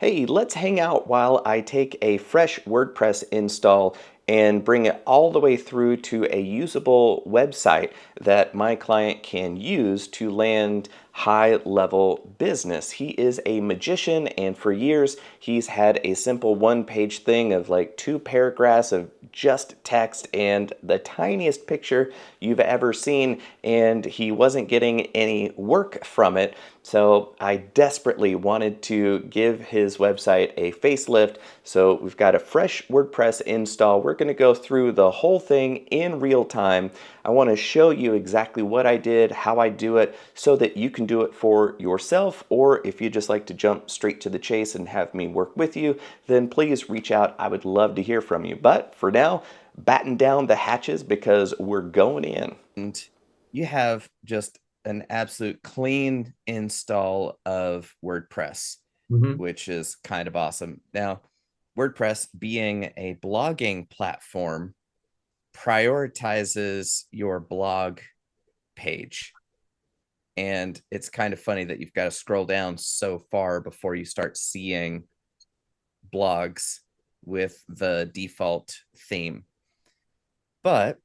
Hey, let's hang out while I take a fresh WordPress install and bring it all the way through to a usable website that my client can use to land high level business. He is a magician, and for years he's had a simple one-page thing of like 2 paragraphs of just text and the tiniest picture you've ever seen, and he wasn't getting any work from it. So I desperately wanted to give his website a facelift. So we've got a fresh WordPress install. We're going to go through the whole thing in real time. I want to show you exactly what I did, how I do it, so that you can do it for yourself. Or if you just like to jump straight to the chase and have me work with you, then please reach out. I would love to hear from you. But for now, batten down the hatches because we're going in. And you have just an absolute clean install of WordPress, Hmm. which is kind of awesome. Now, WordPress being a blogging platform prioritizes your blog page. And it's kind of funny that you've got to scroll down so far before you start seeing blogs with the default theme. But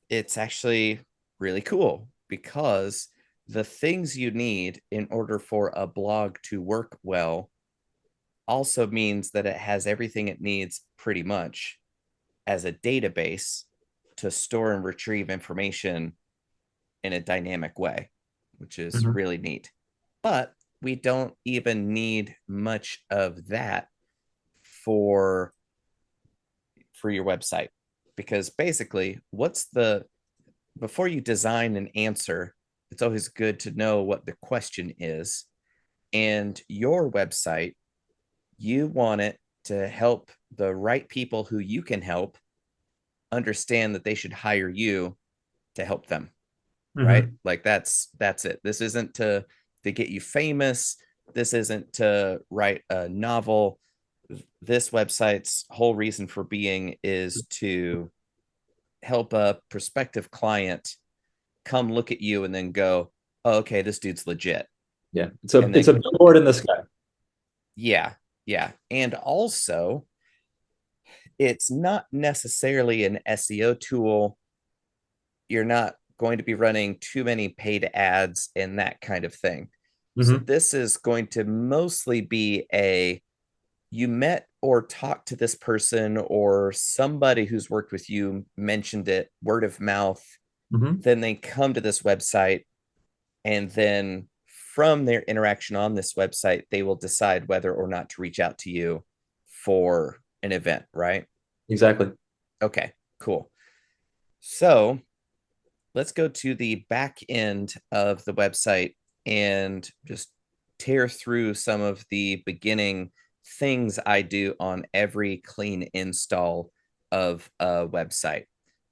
it's actually really cool because the things you need in order for a blog to work well also means that it has everything it needs pretty much as a database to store and retrieve information in a dynamic way, which is Hmm. really neat. But we don't even need much of that for for your website, because basically what's the before you design an answer, it's always good to know what the question is. And your website, you want it to help the right people who you can help understand that they should hire you to help them, right? Hmm. Like that's it. This isn't to get you famous. This isn't to write a novel. This website's whole reason for being is to help a prospective client come look at you and then go, oh, okay, this dude's legit. Yeah, it's a And it's then, a billboard in the sky. yeah, yeah. And also, it's not necessarily an SEO tool. You're not going to be running too many paid ads and that kind of thing. So, Hmm. this is going to mostly be a you met or talked to this person, or somebody who's worked with you mentioned it, word of mouth. Hmm. Then they come to this website, and then from their interaction on this website, they will decide whether or not to reach out to you for an event, right? Exactly. Okay, cool. So let's go to the back end of the website and just tear through some of the beginning things I do on every clean install of a website.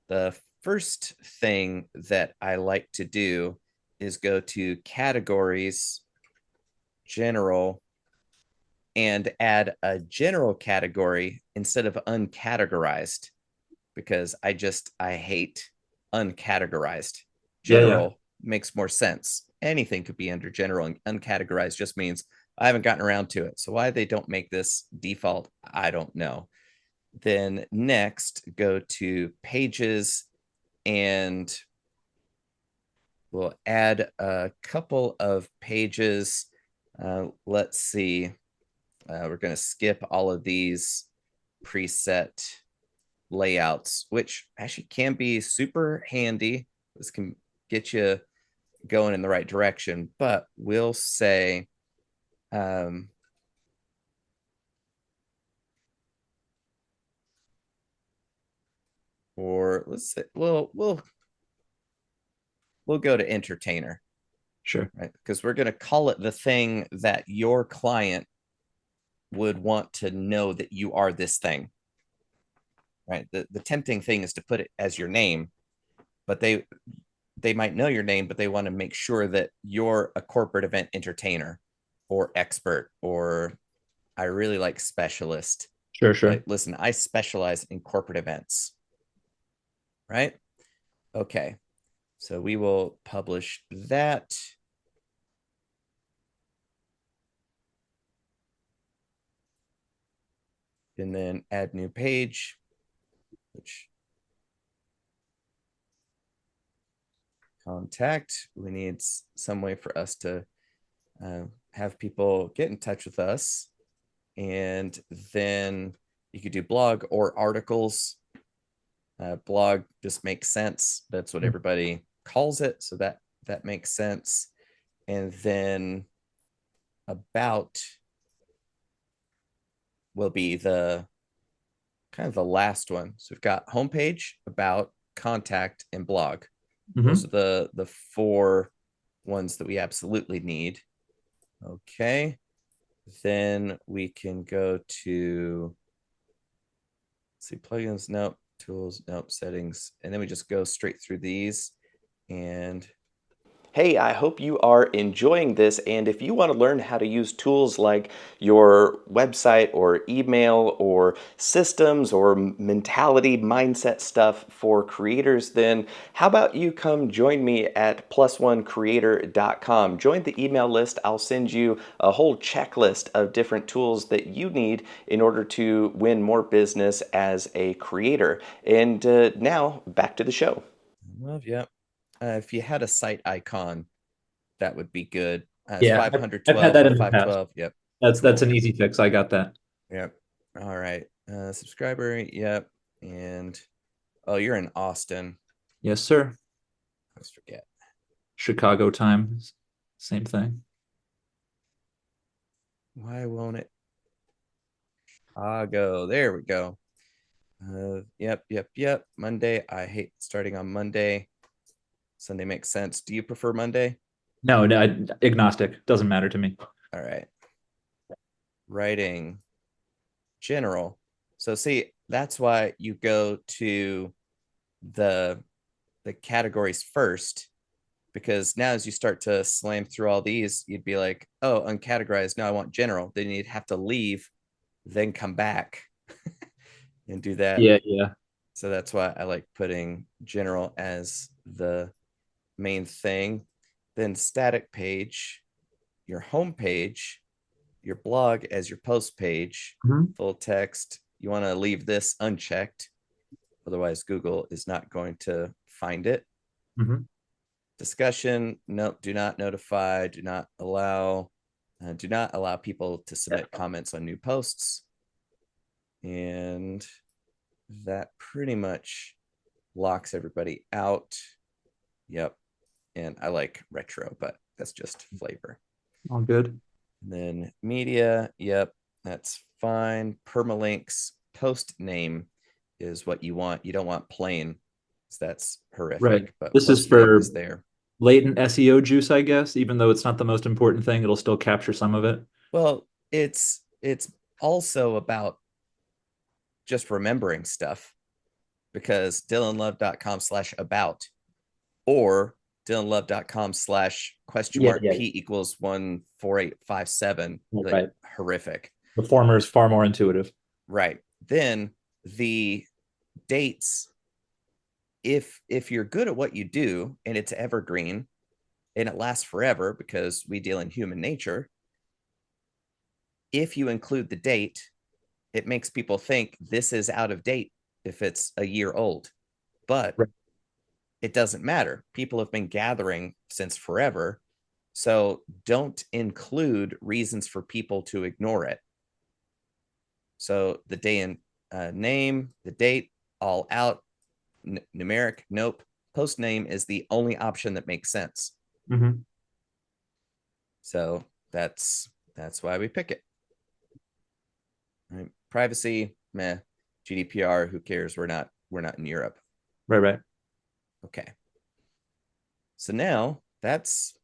The first thing that I like to do is go to categories, general, and add a general category instead of uncategorized, because I hate uncategorized. Yeah, yeah. General makes more sense. Anything could be under general, and uncategorized just means I haven't gotten around to it. So why they don't make this default, I don't know. Then next, go to pages, and we'll add a couple of pages. Let's see. We're going to skip all of these preset layouts, which actually can be super handy. This can get you going in the right direction, but we'll say, um, or let's say, we'll go to entertainer, Sure. right? Because we're going to call it the thing that your client would want to know that you are this thing, right? The tempting thing is to put it as your name, but they might know your name, but they want to make sure that you're a corporate event entertainer or expert, or I really like specialist. Sure, sure. Like, listen, I specialize in corporate events, right? Okay. So we will publish that. and then add new page, which contact. We need some way for us to have people get in touch with us. And then you could do blog or articles. Blog just makes sense. That's what everybody calls it. So that makes sense. And then about will be the kind of the last one. So we've got homepage, about, contact, and blog. Those are the four ones that we absolutely need. Okay. Then we can go to, let's see, plugins, nope, tools, nope, settings. And then we just go straight through these. And hey, I hope you are enjoying this. And if you want to learn how to use tools like your website or email or systems or mentality, mindset stuff for creators, then how about you come join me at plusoncreator.com. Join the email list. I'll send you a whole checklist of different tools that you need in order to win more business as a creator. And now back to the show. Love, yep. If you had a site icon, that would be good. It's Yeah, I've 512 had that by in the past. 512. Yep. That's an easy fix. I got that. Yep. All right. Subscriber. Yep. And oh, you're in Austin. Yes, sir. I always forget. Chicago time, same thing. Why won't it? Chicago. There we go. Yep. Monday. I hate starting on Monday. Sunday makes sense. Do you prefer Monday? No, agnostic. Doesn't matter to me. All right. Writing. General. So see, that's why you go to the categories first, because now as you start to slam through all these, you'd be like, oh, uncategorized. No, I want general. Then you'd have to leave, then come back and do that. Yeah. So that's why I like putting general as the main thing. Then static page, your home page, your blog as your post page, full text. You want to leave this unchecked. Otherwise, Google is not going to find it. Discussion, nope, do not notify, do not allow people to submit comments on new posts. And that pretty much locks everybody out. Yep. And I like retro, but that's just flavor. All good. And then media, yep, that's fine. Permalinks, post name is what you want. You don't want plain. That's horrific. Right. But this is for there. Latent SEO juice, I guess. Even though it's not the most important thing, it'll still capture some of it. Well, it's also about just remembering stuff, because dylanlove.com/about or dylanlove.com/P equals 14857. Right. Like, horrific. The former is far more intuitive. Right. Then the dates, if you're good at what you do and it's evergreen and it lasts forever, because we deal in human nature, if you include the date, it makes people think this is out of date if it's a year old. But it doesn't matter. People have been gathering since forever. So don't include reasons for people to ignore it. So the day and name, the date, all out, numeric, nope. Post name is the only option that makes sense. So that's why we pick it. Right. Privacy, meh. GDPR, who cares? We're not in Europe. Right. Okay. So now that's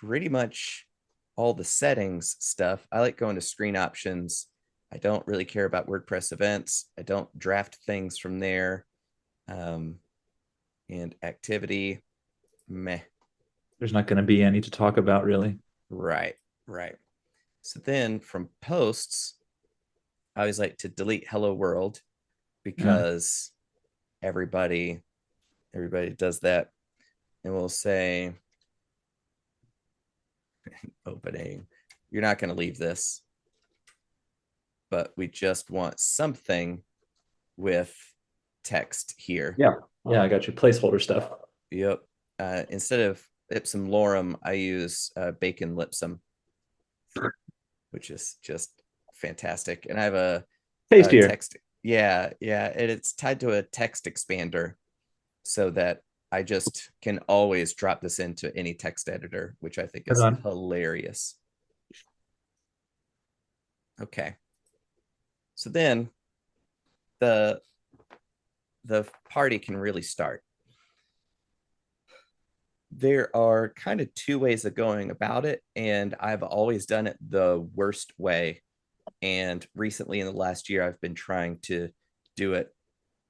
pretty much all the settings stuff. I like going to screen options. I don't really care about WordPress events. I don't draft things from there. And activity, meh. There's not going to be any to talk about, really. Right. So then from posts, I always like to delete hello world, because everybody does that. And we'll say opening. You're not going to leave this. but we just want something with text here. Yeah. Yeah, I got your placeholder stuff. Yep. Instead of ipsum lorem, I use bacon lipsum, which is just fantastic. And I have a Tastier. text. Yeah, yeah. And it's tied to a text expander so that I just can always drop this into any text editor, which I think Right is on. hilarious. Okay. So then the the party can really start. There are kind of two ways of going about it, and I've always done it the worst way. And recently in the last year, I've been trying to do it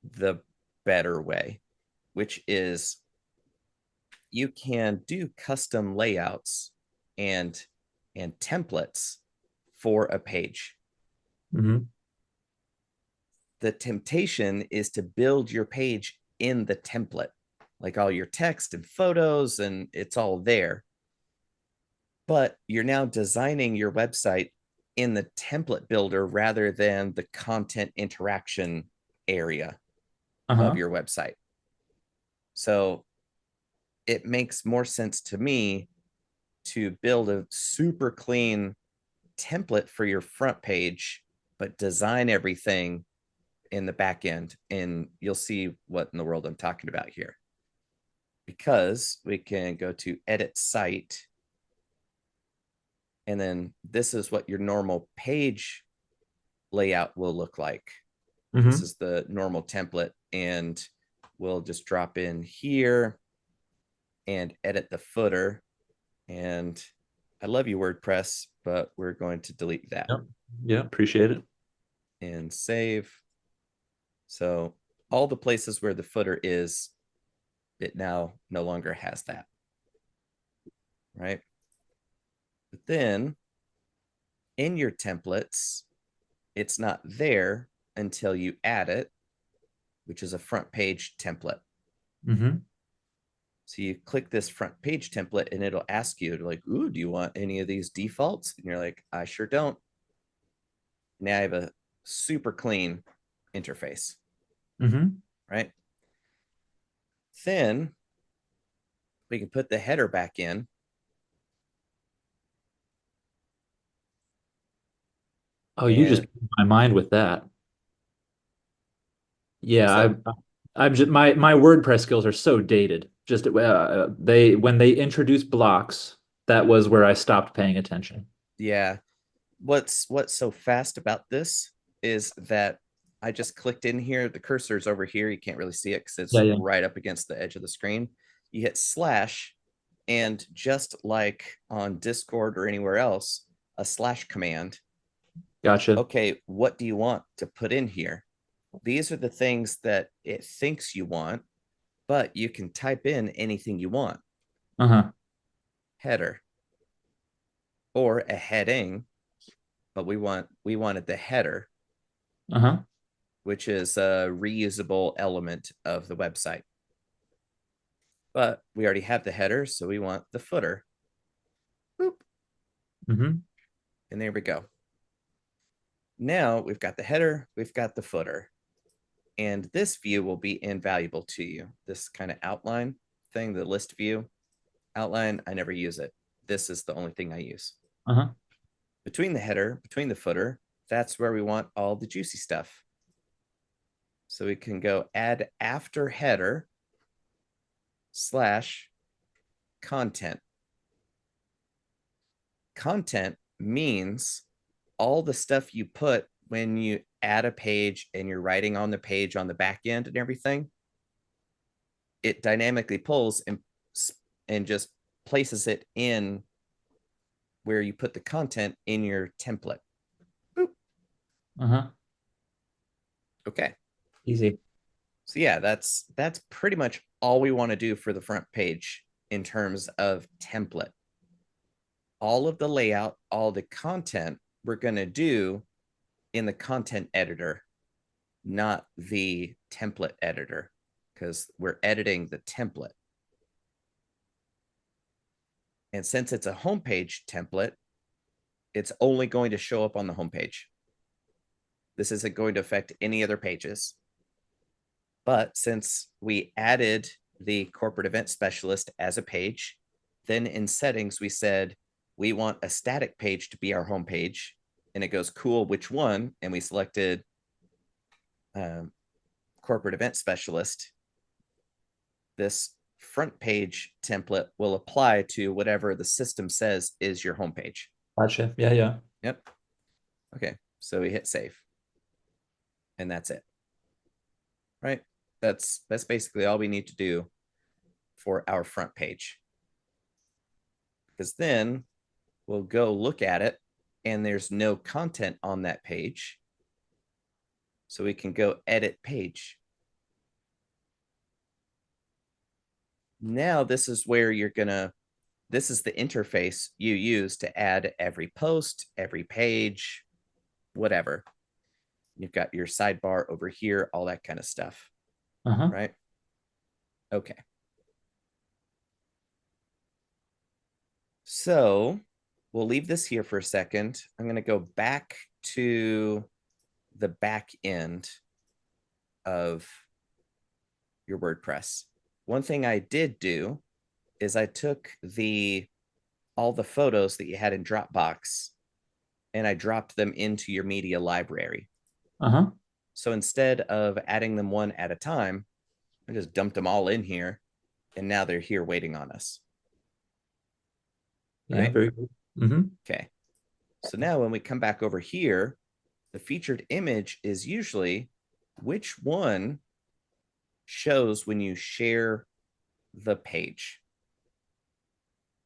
the better way, which is you can do custom layouts and templates for a page. Hmm. The temptation is to build your page in the template, like all your text and photos, and it's all there. But you're now designing your website in the template builder rather than the content interaction area of Uh-huh. your website. So it makes more sense to me to build a super clean template for your front page, but design everything in the back end. And you'll see what in the world I'm talking about here. Because we can go to edit site, and then this is what your normal page layout will look like. This Hmm. is the normal template, and we'll just drop in here and edit the footer. And I love you, WordPress, but we're going to delete that Yep. Yeah, appreciate it. and save. So all the places where the footer is, it now no longer has that, right? But then in your templates, it's not there until you add it, which is a front page template. Hmm. So you click this front page template and it'll ask you like, ooh, do you want any of these defaults? And you're like, I sure don't. Now I have a super clean interface, Hmm. right? Then we can put the header back in. Oh, you just And blew my mind with that. Yeah, what's that? I'm just my WordPress skills are so dated. Just they when they introduced blocks, that was where I stopped paying attention. Yeah. What's so fast about this is that I just clicked in here. The cursor's over here. You can't really see it because Yeah, it's yeah. right up against the edge of the screen. You hit slash, and just like on Discord or anywhere else, a slash command. Gotcha. Okay, what do you want to put in here? These are the things that it thinks you want, but you can type in anything you want. Uh-huh. Header or a heading, but we wanted the header, Uh-huh. which is a reusable element of the website. But we already have the header, so we want the footer. Boop. Hmm. And there we go. Now we've got the header, we've got the footer. And this view will be invaluable to you. This kind of outline thing, the list view outline, I never use it. This is the only thing I use. Uh-huh. Between the header, between the footer, that's where we want all the juicy stuff. So we can go add after header slash content. Content means all the stuff you put when you add a page and you're writing on the page on the back end and everything. It dynamically pulls and just places it in where you put the content in your template. Boop. Uh-huh. Okay. Easy. So yeah, that's pretty much all we want to do for the front page in terms of template. All of the layout, all the content we're going to do in the content editor, not the template editor, because we're editing the template. And since it's a homepage template, it's only going to show up on the homepage. This isn't going to affect any other pages. But since we added the corporate event specialist as a page, then in settings, we said we want a static page to be our home page. And it goes, cool, which one? And we selected corporate event specialist. This front page template will apply to whatever the system says is your home page. Gotcha. Yeah, yeah. Yep. Okay. So we hit save. And that's it. Right? That's basically all we need to do for our front page. Because then we'll go look at it and there's no content on that page. So we can go edit page. Now this is where this is the interface you use to add every post, every page, whatever. You've got your sidebar over here, all that kind of stuff. Right? Okay. So we'll leave this here for a second. I'm going to go back to the back end of your WordPress. One thing I did do is I took all the photos that you had in Dropbox and I dropped them into your media library. So instead of adding them one at a time, I just dumped them all in here and now they're here waiting on us. Yeah, right? very good. Okay. So now when we come back over here, the featured image is usually which one shows when you share the page.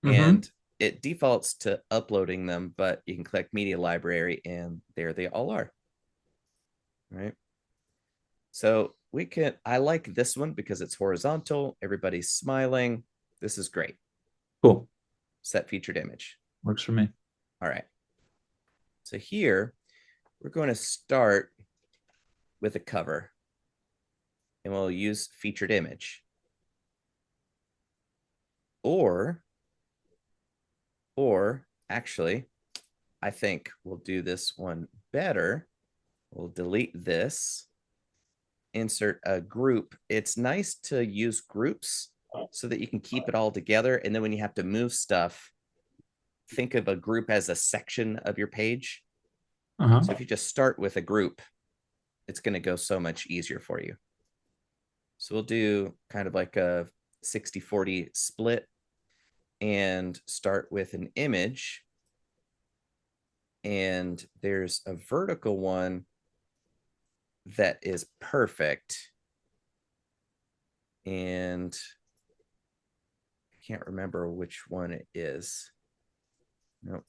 And it defaults to uploading them, but you can click media library and there they all are. Right. So I like this one because it's horizontal. Everybody's smiling. This is great. Cool. Set featured image. Works for me. All right. So here we're going to start with a cover and we'll use featured image. Or actually, I think we'll do this one better. We'll delete this, insert a group. It's nice to use groups so that you can keep it all together. And then when you have to move stuff, think of a group as a section of your page. So if you just start with a group, it's going to go so much easier for you. So we'll do kind of like a 60-40 split and start with an image. And there's a vertical one that is perfect. And I can't remember which one it is. Nope.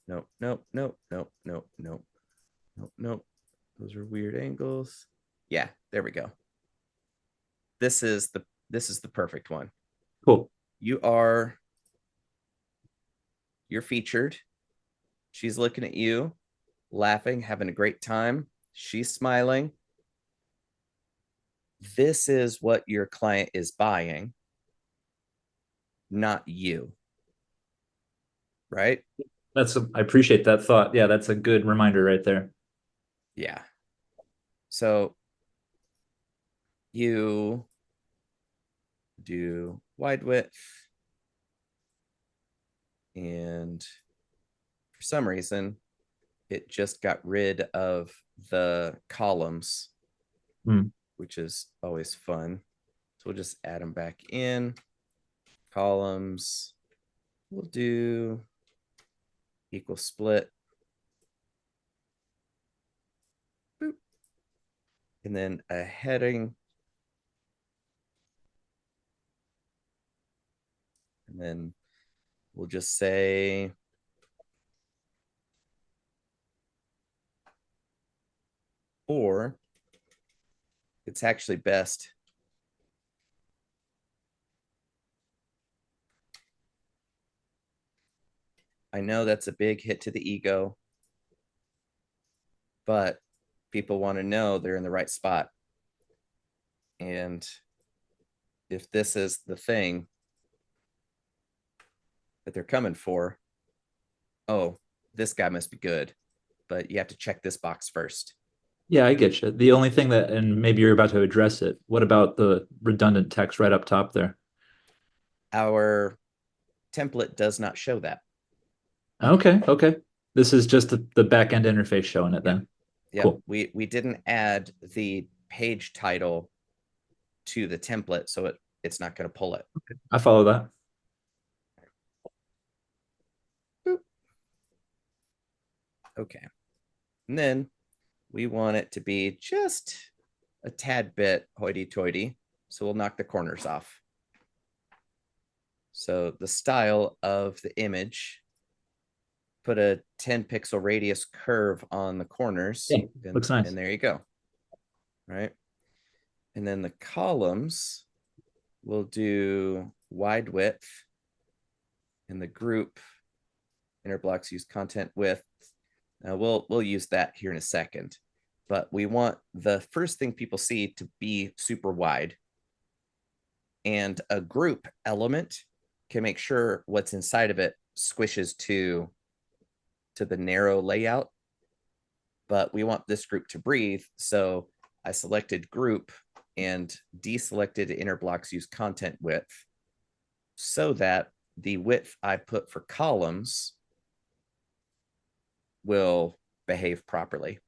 Those are weird angles. Yeah, there we go. This is the perfect one. Cool. You're featured. She's looking at you, laughing, having a great time. She's smiling. This is what your client is buying, not you. Right? I appreciate that thought. Yeah, that's a good reminder right there. Yeah. So you do wide width. And for some reason, it just got rid of the columns, which is always fun. So we'll just add them back in. Columns. We'll do equal split. Boop. And then a heading. And then we'll just say or it's actually best I know that's a big hit to the ego, but people want to know they're in the right spot. And if this is the thing that they're coming for, oh, this guy must be good. But you have to check this box first. Yeah, I get you. The only thing that, and maybe you're about to address it, what about the redundant text right up top there? Our template does not show that. Okay, okay. This is just the back end interface showing it Yep. then. Yep. Cool. We didn't add the page title to the template, so it's not going to pull it. I follow that. Boop. Okay. And then we want it to be just a tad bit hoity-toity, so we'll knock the corners off. So the style of the image, put a 10 pixel radius curve on the corners, Yeah, looks nice. and there you go. Right. And then the columns will do wide width, and the group inner blocks use content width. We'll use that here in a second, but we want the first thing people see to be super wide, and a group element can make sure what's inside of it squishes to the narrow layout. But we want this group to breathe, so I selected group and deselected inner blocks use content width, so that the width I put for columns will behave properly.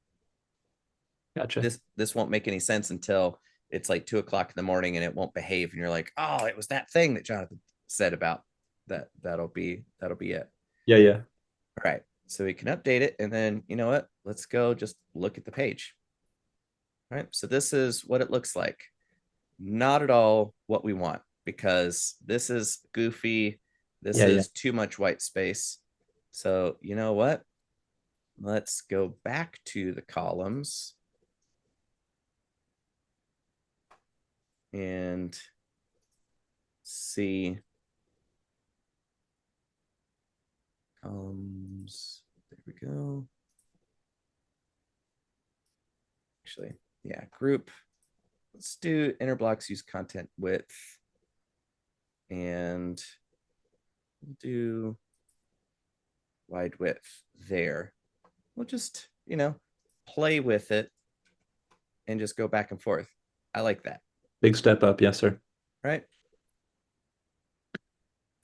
Gotcha. This won't make any sense until it's like 2 o'clock in the morning and it won't behave, and you're like, oh, it was that thing that Jonathan said about that. That'll be it. Yeah, yeah. All right, so we can update it, and then you know what? Let's go just look at the page. All right, so this is what it looks like. Not at all what we want, because this is goofy. This Yeah, yeah. is too much white space. So you know what? Let's go back to the columns and see columns. There we go. Actually, yeah, group. Let's do inner blocks use content width, and we'll do wide width there. We'll just, play with it and just go back and forth. I like that. Big step up. Yes, sir. Right?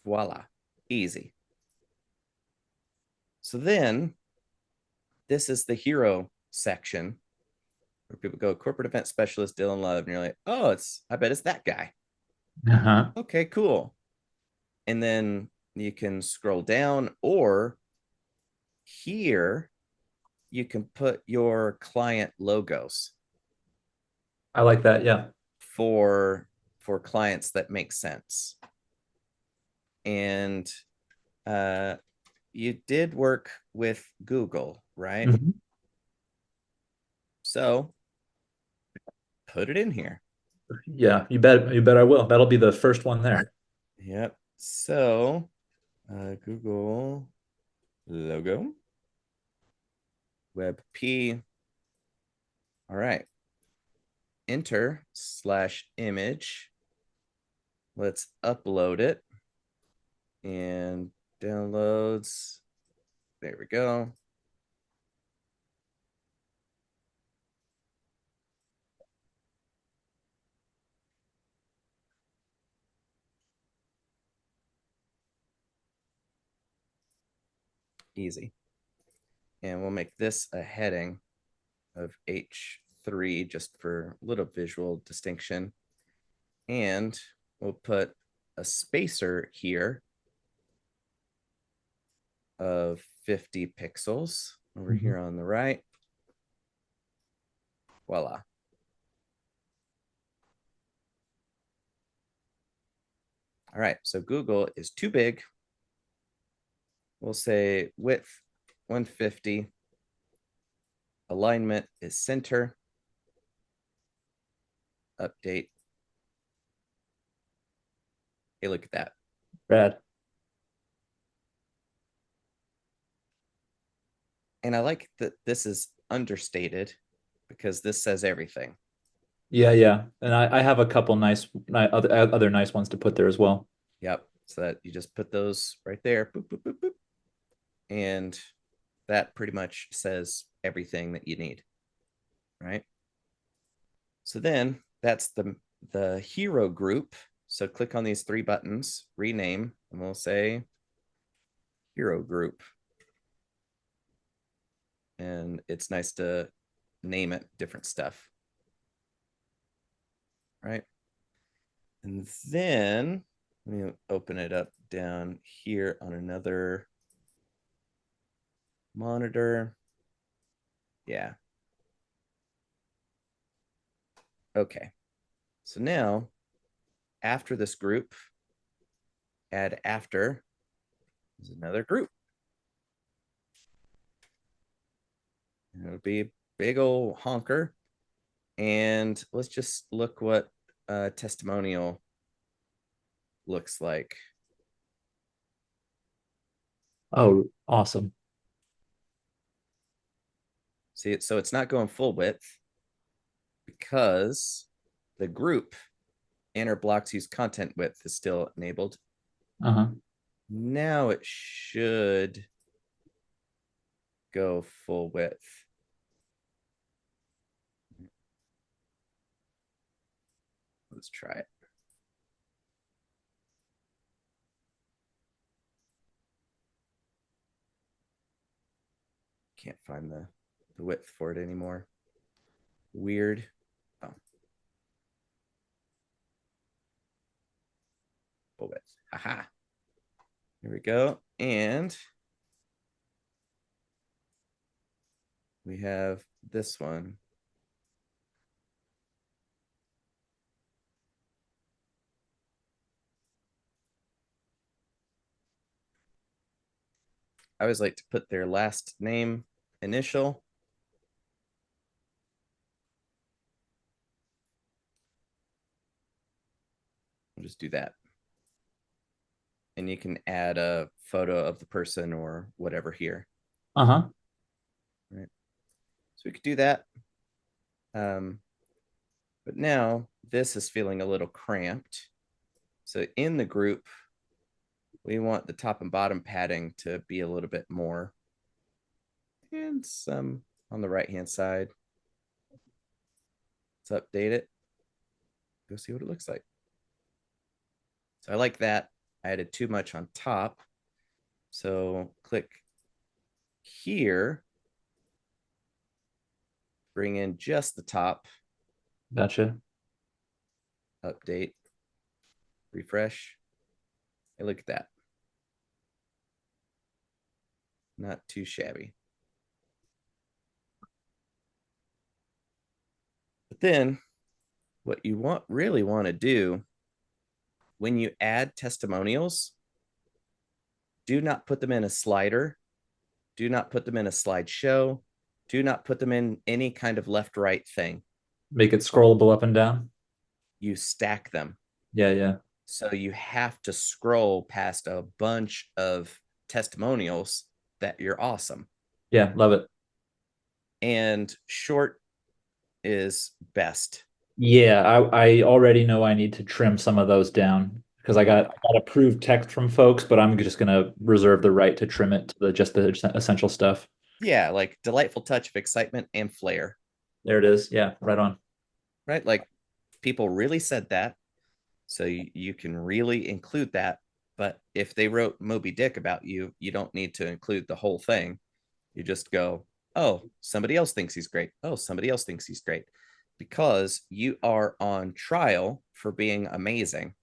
Voila. Easy. So then this is the hero section where people go, corporate event specialist Dylan Love, and you're like, oh, I bet it's that guy. Uh-huh. Okay, cool. And then you can scroll down, or here you can put your client logos I like that. Yeah. for clients that make sense. And you did work with Google, right? Mhm. So put it in here. Yeah, you bet. You bet I will. That'll be the first one there. Yep. So Google logo, web P. All right. Enter/image. Let's upload it, and downloads. There we go. Easy. And we'll make this a heading of H3 just for a little visual distinction. And we'll put a spacer here of 50 pixels over Mhm. here on the right. Voila. All right, so Google is too big. We'll say width 150. Alignment is center. Update. Hey, look at that. Brad. And I like that this is understated, because this says everything. Yeah, yeah. And I have a couple other nice ones to put there as well. Yep. So that you just put those right there. Boop, boop, boop, boop. And that pretty much says everything that you need. right? So then that's the hero group. So click on these three buttons, rename, and we'll say hero group. And it's nice to name it different stuff, right? And then let me open it up down here on another monitor. Yeah. Okay. So now after this group, add after is another group. And it'll be a big old honker. And let's just look what a testimonial looks like. Oh, awesome. See, so it's not going full width because the group inner blocks use content width is still enabled. Uh-huh. Now it should go full width. Let's try it. Can't find the width for it anymore. Weird. Oh, full width. Haha. Here we go. And we have this one. I always like to put their last name initial. I'll just do that. And you can add a photo of the person or whatever here. Uh-huh. Right. So we could do that. Um, but now this is feeling a little cramped. So in the group, we want the top and bottom padding to be a little bit more. And some on the right hand side. Let's update it. Go see what it looks like. So I like that. I added too much on top. So click here, bring in just the top, Gotcha. update, refresh. Hey, look at that. Not too shabby. But then what you really want to do when you add testimonials, do not put them in a slider. Do not put them in a slideshow. Do not put them in any kind of left right thing. Make it scrollable up and down. You stack them. Yeah, yeah. So you have to scroll past a bunch of testimonials that you're awesome. Yeah, love it. And short is best. Yeah, I already know I need to trim some of those down because I got approved text from folks, but I'm just gonna reserve the right to trim it to just the essential stuff. Yeah, like delightful touch of excitement and flair, There it is. Yeah, right on. right? Like people really said that. So you can really include that. But if they wrote Moby Dick about you, you don't need to include the whole thing. You just go, oh, somebody else thinks he's great. Oh, somebody else thinks he's great. Because you are on trial for being amazing.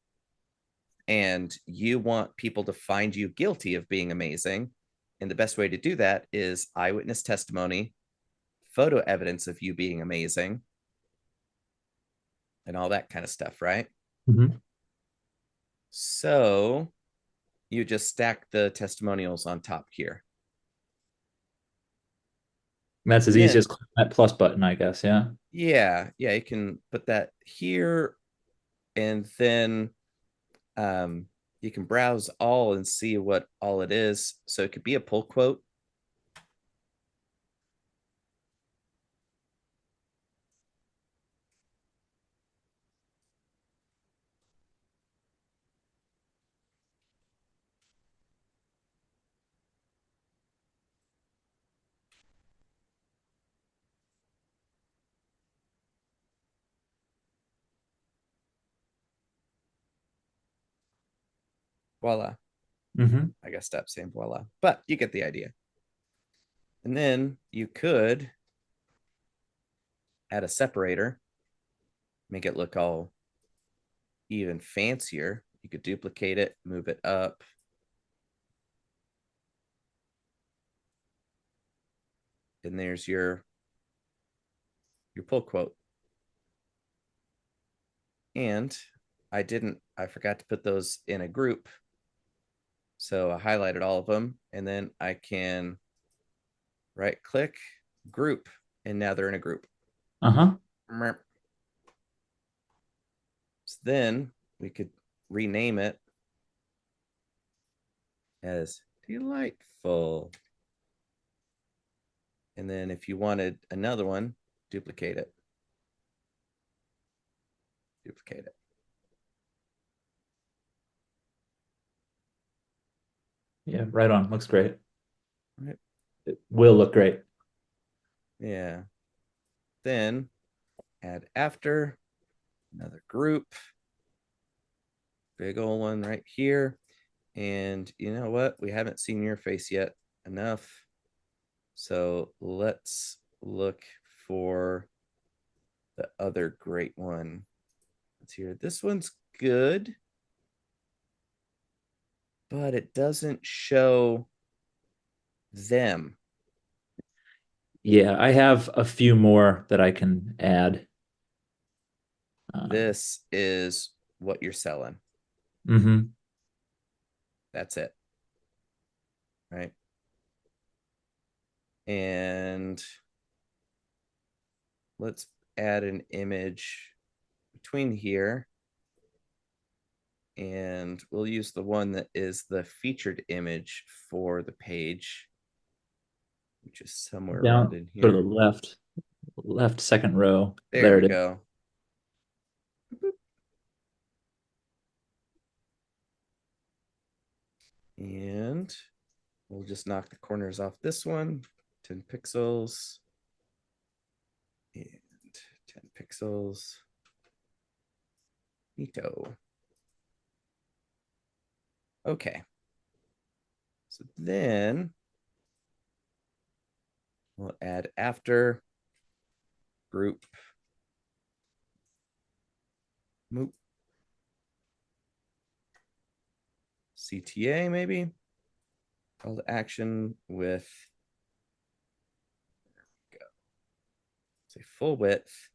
And you want people to find you guilty of being amazing. And the best way to do that is eyewitness testimony, photo evidence of you being amazing, and all that kind of stuff, right? Mhm. So you just stack the testimonials on top here. That's as And easy then, as clicking that plus button, I guess. Yeah. yeah, you can put that here and then you can browse all and see what all it is. So it could be a pull quote. Voila. Mm-hmm. I gotta stop saying voila, but you get the idea. And then you could add a separator, make it look all even fancier. You could duplicate it, move it up. And there's your pull quote. And I forgot to put those in a group. So I highlighted all of them, and then I can right click, group, and now they're in a group. Uh-huh. So then we could rename it as delightful. And then if you wanted another one, duplicate it. Duplicate it. Yeah, right on. Looks great. Right. It will look great. Yeah. Then add after, another group, big old one right here. And you know what? We haven't seen your face yet enough. So let's look for the other great one. Let's hear. This one's good, but it doesn't show them. Yeah, I have a few more that I can add. This is what you're selling. Mm-hmm. That's it. Right. And let's add an image between here. And we'll use the one that is the featured image for the page, which is somewhere around Down in to the here. left second row. There There we it is. go. And we'll just knock the corners off this one. 10 pixels. And 10 pixels. Neato. Okay. So then we'll add after group. Moop. CTA maybe. Call to action with, there we go. Say full width,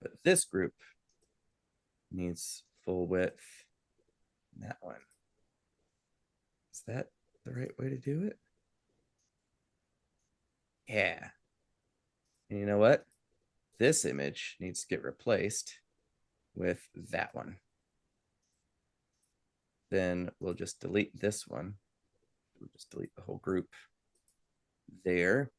but this group needs full width. That one. Is that the right way to do it? Yeah. And you know what? This image needs to get replaced with that one. Then we'll just delete this one. We'll just delete the whole group there.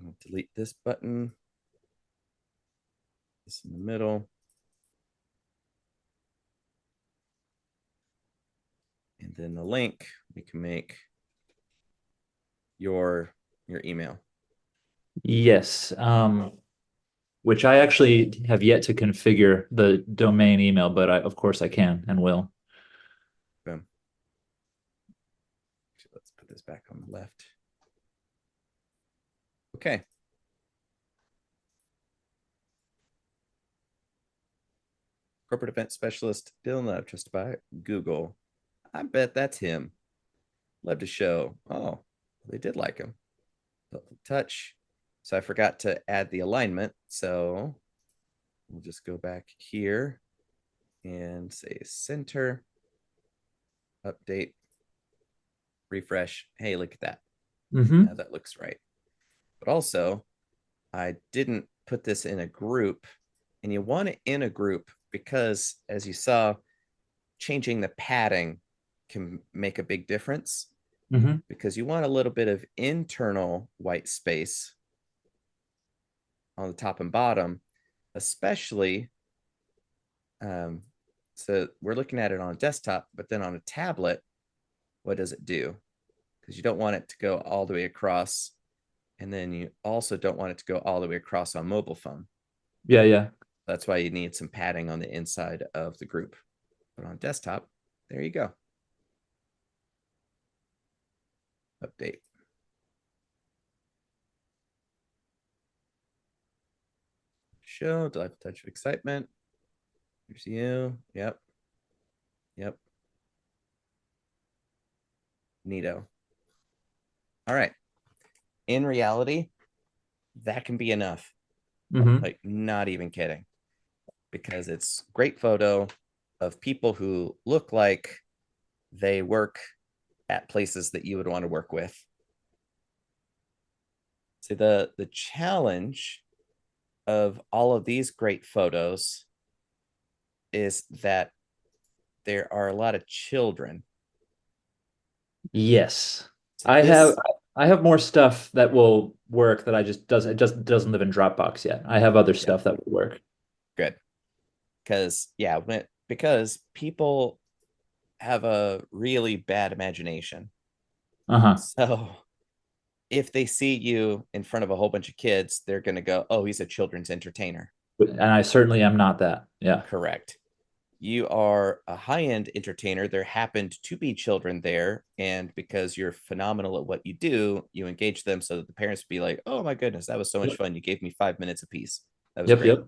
I'll delete this button. This in the middle. And then the link, we can make your email. Yes. Which I actually have yet to configure the domain email, but of course I can and will. Boom. So let's put this back on the left. Okay. Corporate event specialist, Dylan Love, trusted by Google. I bet that's him. Love to show. Oh, they did like him. Touch. So I forgot to add the alignment. So we'll just go back here and say center, update, refresh. Hey, look at that. Mm-hmm. Now that looks right. But also, I didn't put this in a group, and you want it in a group because as you saw, changing the padding can make a big difference Mm-hmm. because you want a little bit of internal white space on the top and bottom, especially. So we're looking at it on a desktop, but then on a tablet, what does it do? Because you don't want it to go all the way across. And then you also don't want it to go all the way across on mobile phone. Yeah, yeah. That's why you need some padding on the inside of the group. But on desktop, there you go. Update. Show, delightful touch of excitement. Here's you. Yep. Yep. Neato. All right. In reality, that can be enough. Mm-hmm. Like, not even kidding. Because it's great photo of people who look like they work at places that you would want to work with. See, the challenge of all of these great photos is that there are a lot of children. Yes. So I have this I have more stuff that will work that it just doesn't live in Dropbox yet. I have other yeah, stuff that will work. good. Because yeah, because people have a really bad imagination. Uh-huh. So if they see you in front of a whole bunch of kids, they're gonna go, oh, he's a children's entertainer. And I certainly am not that. Yeah. Correct. You are a high-end entertainer. There happened to be children there, and because you're phenomenal at what you do, you engage them so that the parents be like, oh my goodness, that was so much Yep. fun. You gave me 5 minutes apiece. That was Yep, great. yep.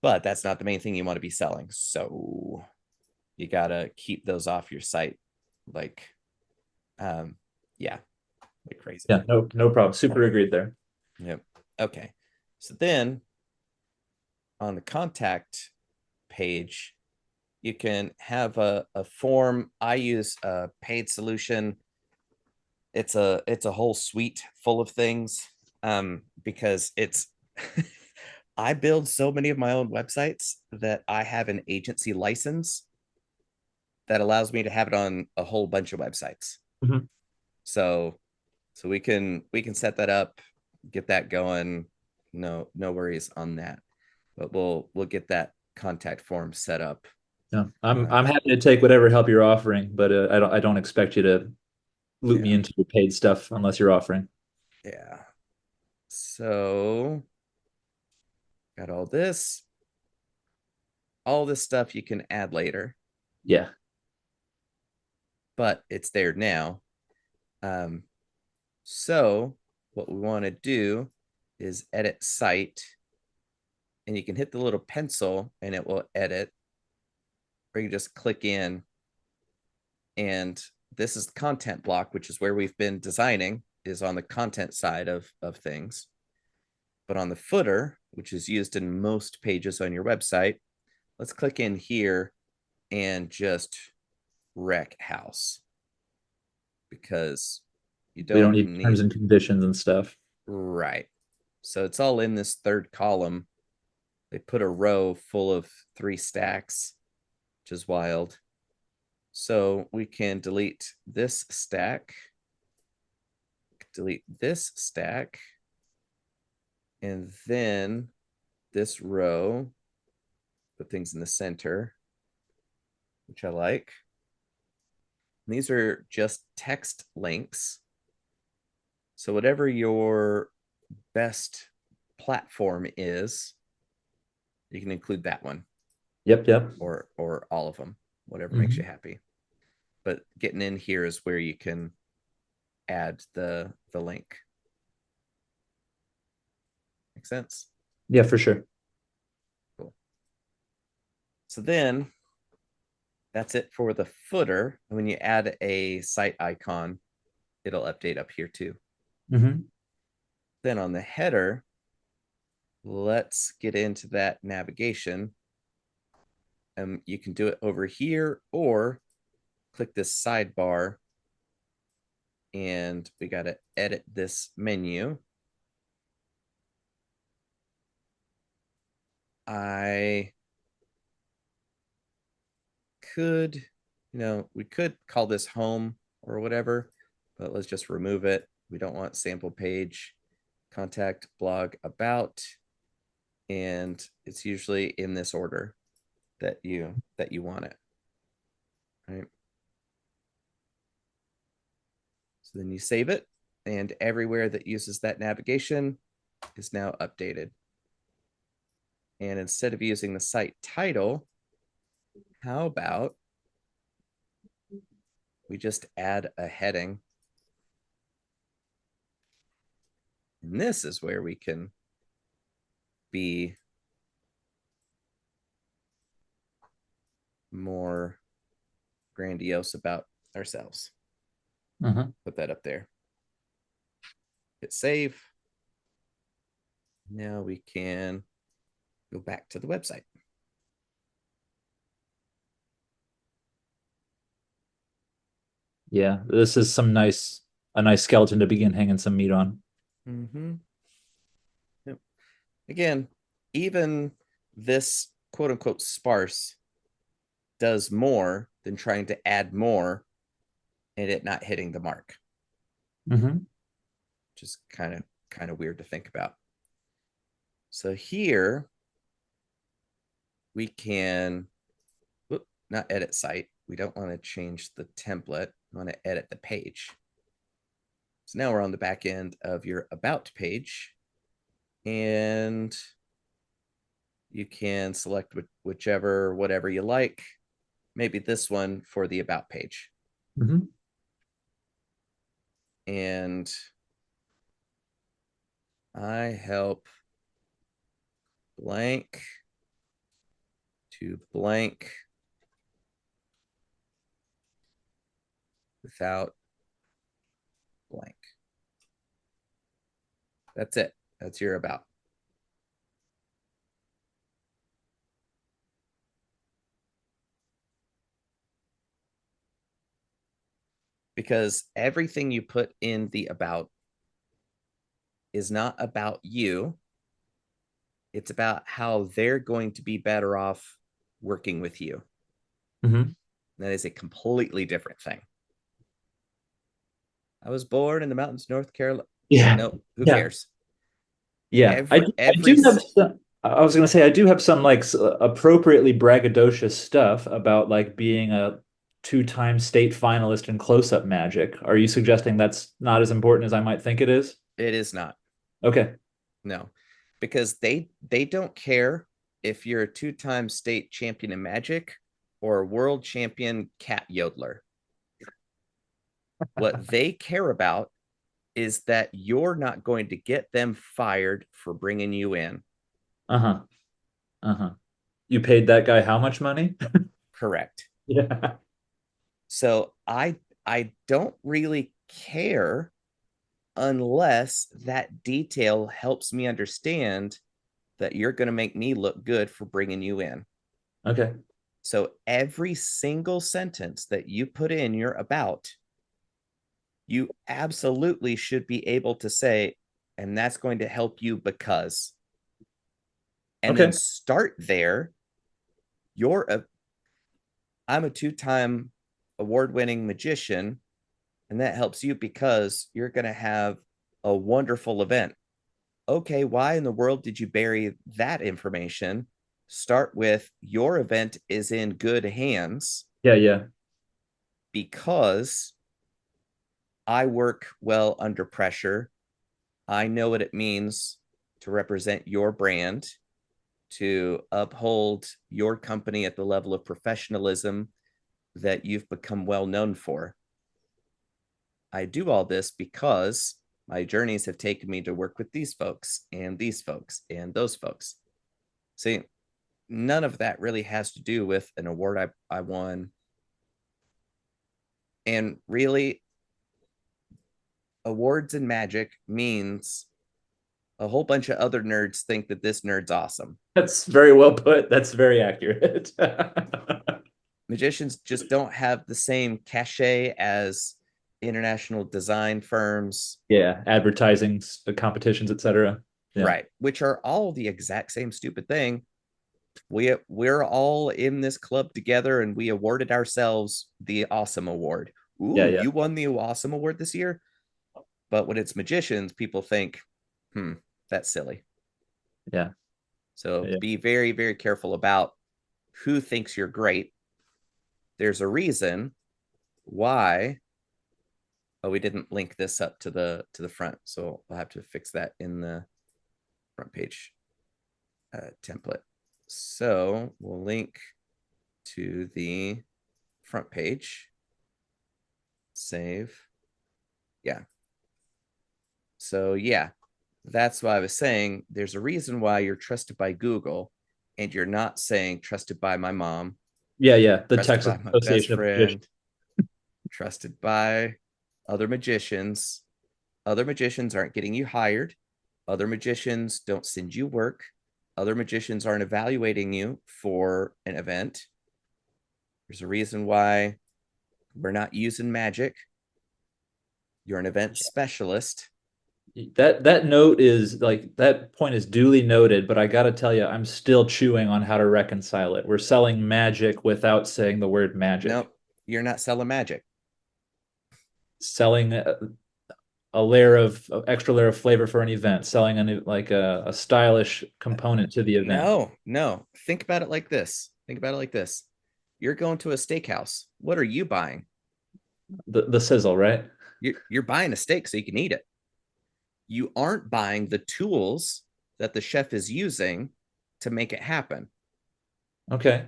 But that's not the main thing you want to be selling. So you gotta keep those off your site. Like, um, yeah, like crazy. Yeah, no problem. Super agreed there. Yep. Okay. So then on the contact page, you can have a form. I use a paid solution. It's a whole suite full of things, because it's I build so many of my own websites that I have an agency license that allows me to have it on a whole bunch of websites. Mhm. So we can set that up, get that going. No worries on that. But we'll get that contact form set up. Yeah. I'm Um, happy to take whatever help you're offering, but I don't expect you to loop me yeah, into your paid stuff unless you're offering. yeah. So got all this stuff you can add later, Yeah. but it's there now. Um, so what we want to do is edit site, and you can hit the little pencil and it will edit, or you just click in, and this is the content block, which is where we've been designing, is on the content side of things. But on the footer, which is used in most pages on your website, let's click in here and just wreck house, because you We don't don't need terms need. and conditions and stuff. Right. So it's all in this third column. They put a row full of 3 stacks, which is wild. So we can delete this stack, delete this stack, and then this row, put things in the center, which I like. And these are just text links. So whatever your best platform is, you can include that one, Yep, yep. or all of them, whatever makes you Mhm. happy. But getting in here is where you can add the link. Make sense? Yeah, for sure. Cool. So then that's it for the footer. And when you add a site icon, it'll update up here too. Hmm. Then on the header, let's get into that navigation. You can do it over here or click this sidebar, and we got to edit this menu. I could, we could call this home or whatever, but let's just remove it. We don't want sample page, contact, blog, about, and it's usually in this order that you want it. Right. So then you save it, and everywhere that uses that navigation is now updated. And instead of using the site title, how about we just add a heading? And this is where we can be more grandiose about ourselves. Put that up there. Hit save. Now we can go back to the website. Yeah, this is a nice skeleton to begin hanging some meat on. Yep. Again, even this quote unquote sparse does more than trying to add more and it not hitting the mark. Which is kind of weird to think about. So here we can not edit site. We don't want to change the template. We want to edit the page. So now we're on the back end of your about page, and you can select whatever you like. Maybe this one for the about page. And I help blank to blank without blank. That's it. That's your about. Because everything you put in the about is not about you. It's about how they're going to be better off working with you. That is a completely different thing. I was born in the mountains, North Carolina. Yeah. No, who cares? Yeah. I do have some, I was going to say, I do have some like appropriately braggadocious stuff about like being a 2-time state finalist in close-up magic. Are you suggesting that's not as important as I might think it is? It is not. Okay. No, because they don't care if you're a 2-time state champion in magic or a world champion cat yodeler. What they care about is that you're not going to get them fired for bringing you in. You paid that guy how much money? Correct. Yeah. So I don't really care unless that detail helps me understand that you're going to make me look good for bringing you in. Okay. So every single sentence that you put in your about, you absolutely should be able to say, and that's going to help you because. And then start there. I'm a 2-time award-winning magician, and that helps you because you're going to have a wonderful event. Okay, why in the world did you bury that information? Start with your event is in good hands. Yeah. Because I work well under pressure. I know what it means to represent your brand, to uphold your company at the level of professionalism that you've become well known for. I do all this because my journeys have taken me to work with these folks and those folks. See, none of that really has to do with an award I won. And really, awards in magic means a whole bunch of other nerds think that this nerd's awesome. That's very well put. That's very accurate. Magicians just don't have the same cachet as international design firms. Yeah, advertising competitions, etc. Yeah. Right, which are all the exact same stupid thing, we're all in this club together, and we awarded ourselves the Awesome Award. Yeah, Ooh, yeah. you won the Awesome Award this year. But when it's magicians, people think, that's silly. Yeah. So Yeah. be very, very careful about who thinks you're great. There's a reason why. Oh, we didn't link this up to the front, so I'll have to fix that in the front page template. So we'll link to the front page. Save. Yeah. So yeah, that's why I was saying there's a reason why you're trusted by Google and you're not saying trusted by my mom, Yeah, yeah. The trusted Texas by my best Association of Magicians. friend, trusted by other magicians. Other magicians aren't getting you hired. Other magicians don't send you work. Other magicians aren't evaluating you for an event. There's a reason why we're not using magic. You're an event specialist. That note is like that point is duly noted, but I got to tell you, I'm still chewing on how to reconcile it. We're selling magic without saying the word magic. Nope, you're not selling magic. Selling a layer of extra layer of flavor for an event, selling a stylish component to the event. No. Think about it like this. You're going to a steakhouse. What are you buying? The sizzle, right? You're buying a steak so you can eat it. You aren't buying the tools that the chef is using to make it happen. Okay.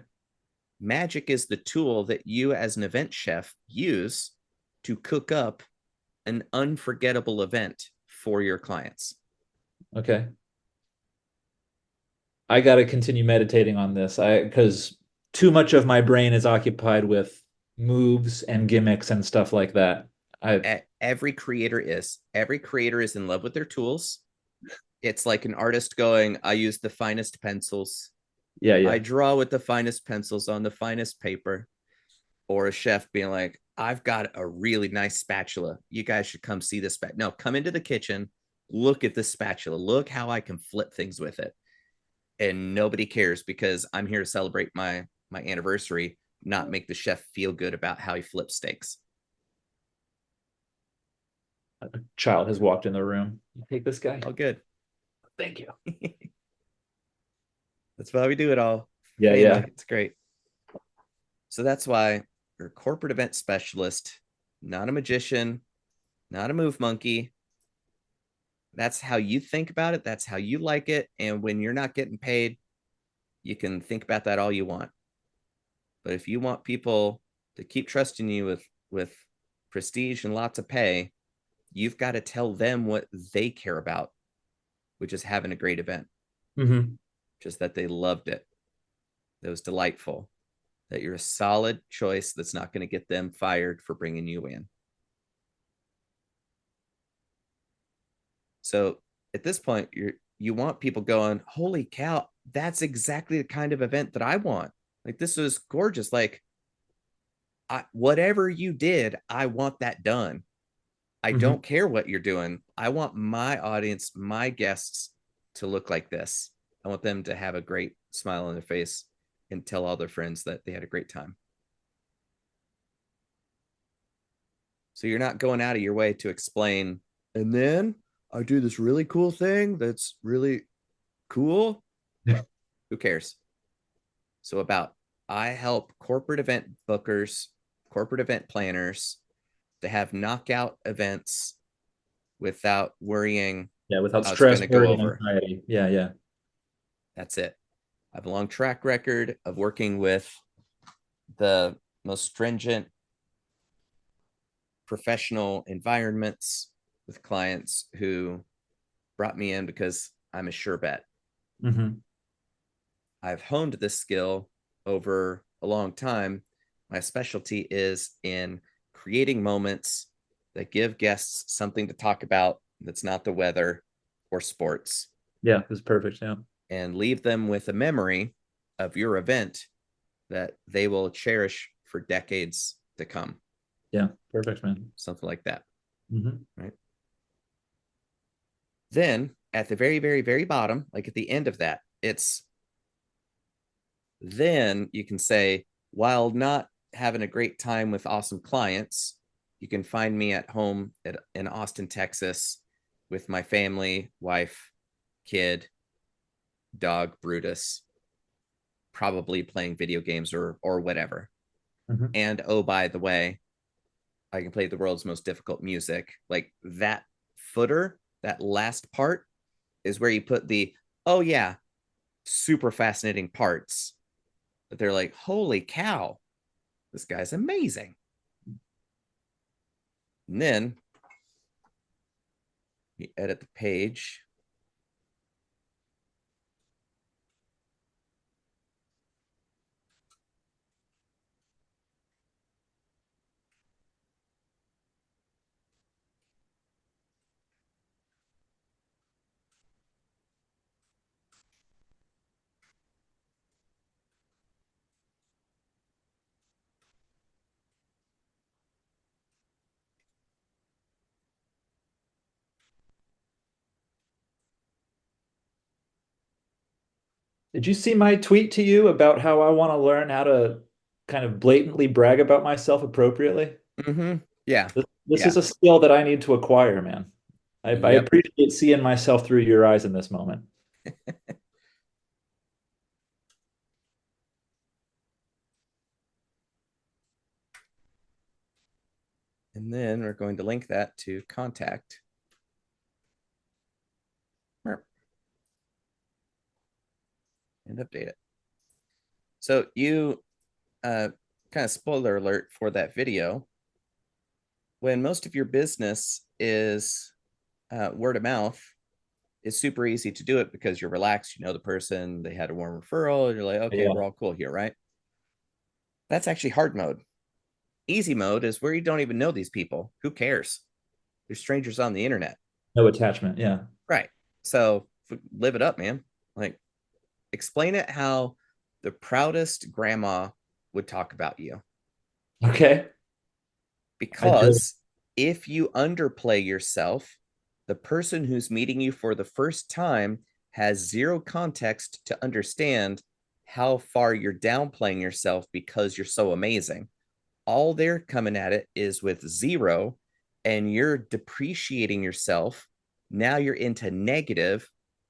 Magic is the tool that you, as an event chef, use to cook up an unforgettable event for your clients. Okay. I got to continue meditating on this. Because too much of my brain is occupied with moves and gimmicks and stuff like that. Every creator is in love with their tools. It's like an artist going, I use the finest pencils. Yeah, I draw with the finest pencils on the finest paper. Or a chef being like, I've got a really nice spatula. You guys should come see this. No, come into the kitchen. Look at this spatula. Look how I can flip things with it. And nobody cares because I'm here to celebrate my anniversary, not make the chef feel good about how he flips steaks. A child has walked in the room. You take this guy. All good. Thank you. That's why we do it all. Yeah, Family. yeah. It's great. So that's why you're a corporate event specialist, not a magician, not a move monkey. That's how you think about it. That's how you like it. And when you're not getting paid, you can think about that all you want. But if you want people to keep trusting you with prestige and lots of pay, you've got to tell them what they care about, which is having a great event. Mm-hmm. Just that they loved it. That was delightful. That you're a solid choice that's not going to get them fired for bringing you in. So at this point, you want people going, holy cow, that's exactly the kind of event that I want. Like, this is gorgeous. Like, whatever you did, I want that done. I don't care what you're doing. I want my audience, my guests to look like this. I want them to have a great smile on their face and tell all their friends that they had a great time. So you're not going out of your way to explain, and then I do this really cool thing that's really cool. Who cares? So I help corporate event bookers, corporate event planners to have knockout events without worrying. Yeah, without stress, worry, and anxiety. Yeah, yeah. That's it. I have a long track record of working with the most stringent professional environments with clients who brought me in because I'm a sure bet. Mm-hmm. I've honed this skill over a long time. My specialty is in creating moments that give guests something to talk about that's not the weather or sports. Yeah, it's perfect. Yeah. And leave them with a memory of your event that they will cherish for decades to come. Yeah, perfect, man. Something like that. Mm-hmm. Right. Then at the very, very, very bottom, like at the end of that, it's Then you can say, while not having a great time with awesome clients, you can find me at home in Austin, Texas, with my family, wife, kid, dog, Brutus, probably playing video games or whatever. Mm-hmm. And oh, by the way, I can play the world's most difficult music. Like that footer, that last part is where you put the, oh yeah, super fascinating parts. But they're like, holy cow, this guy's amazing. And then you edit the page. Did you see my tweet to you about how I want to learn how to kind of blatantly brag about myself appropriately? Mm-hmm. Yeah. This Yeah. is a skill that I need to acquire, man. I Yep. appreciate seeing myself through your eyes in this moment. And then we're going to link that to contact. And update it. So you kind of spoiler alert for that video. When most of your business is word of mouth, it's super easy to do it because you're relaxed. You know the person, they had a warm referral, and you're like, okay, we're all cool here, right? That's actually hard mode. Easy mode is where you don't even know these people. Who cares? They're strangers on the internet. No attachment. Yeah. Right. So live it up, man. Like, explain it how the proudest grandma would talk about you. Okay. Because if you underplay yourself, the person who's meeting you for the first time has zero context to understand how far you're downplaying yourself because you're so amazing. All they're coming at it is with zero, and you're depreciating yourself. Now you're into negative.